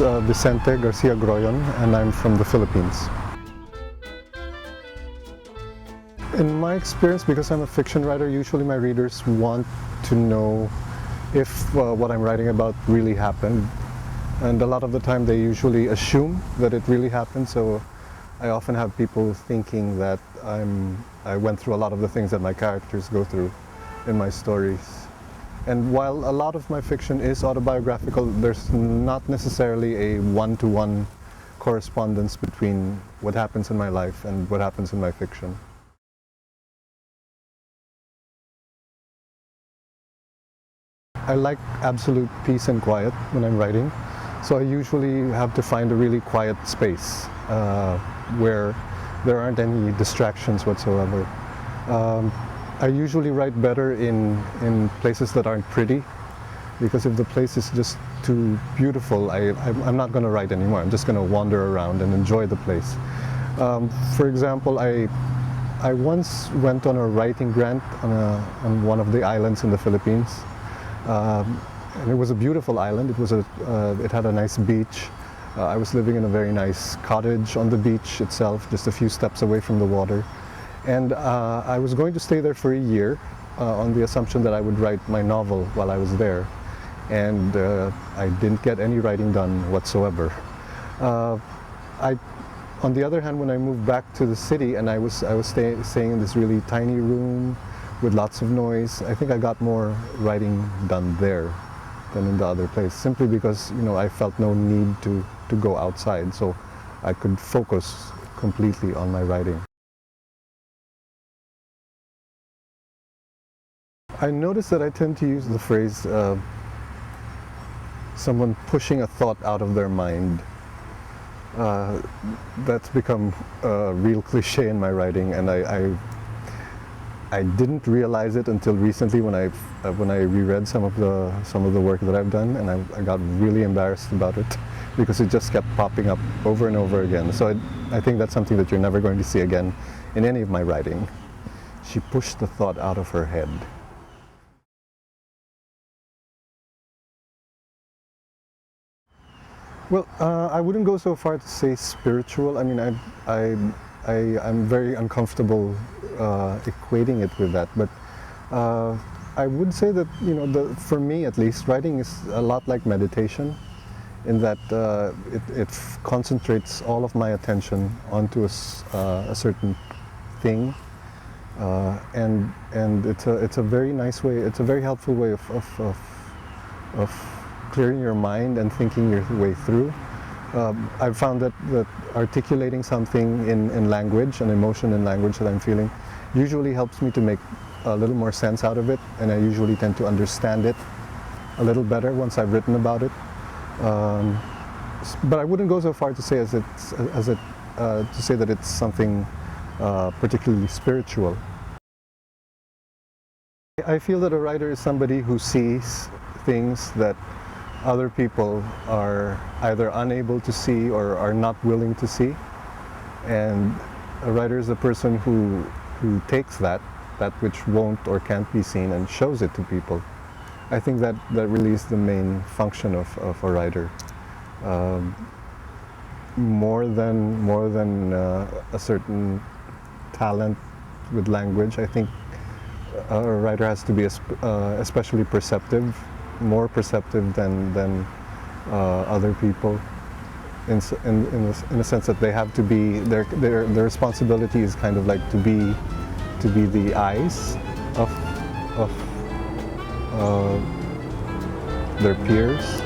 is Vicente Garcia Groyon, and I'm from the Philippines. In my experience, because I'm a fiction writer, usually my readers want to know if what I'm writing about really happened. And a lot of the time they usually assume that it really happened, so I often have people thinking that I went through a lot of the things that my characters go through in my stories. And while a lot of my fiction is autobiographical, there's not necessarily a one-to-one correspondence between what happens in my life and what happens in my fiction. I like absolute peace and quiet when I'm writing, so I usually have to find a really quiet space where there aren't any distractions whatsoever. I usually write better in places that aren't pretty, because if the place is just too beautiful, I'm not going to write anymore. I'm just going to wander around and enjoy the place. For example, I once went on a writing grant on one of the islands in the Philippines. And it was a beautiful island. It had a nice beach. I was living in a very nice cottage on the beach itself, just a few steps away from the water. And I was going to stay there for a year on the assumption that I would write my novel while I was there. And I didn't get any writing done whatsoever. On the other hand, when I moved back to the city and I was staying in this really tiny room with lots of noise, I think I got more writing done there than in the other place, simply because I felt no need to go outside, so I could focus completely on my writing. I noticed that I tend to use the phrase someone pushing a thought out of their mind. That's become a real cliche in my writing, and I didn't realize it until recently when I reread some of the work that I've done, and I got really embarrassed about it because it just kept popping up over and over again. So I think that's something that you're never going to see again in any of my writing. She pushed the thought out of her head. Well, I wouldn't go so far to say spiritual. I mean, I'm very uncomfortable equating it with that, but I would say that for me at least, writing is a lot like meditation, in that it concentrates all of my attention onto a certain thing, and it's a very nice way. It's a very helpful way of clearing your mind and thinking your way through. I've found that articulating something in language, an emotion in language that I'm feeling, usually helps me to make a little more sense out of it, and I usually tend to understand it a little better once I've written about it. But I wouldn't go so far to say to say that it's something particularly spiritual. I feel that a writer is somebody who sees things that other people are either unable to see or are not willing to see, and a writer is a person who takes that which won't or can't be seen and shows it to people. I think that really is the main function of a writer. More than a certain talent with language, I think a writer has to be especially perceptive, more perceptive than other people, in a sense that they have to be, their responsibility is kind of like to be the eyes of their peers.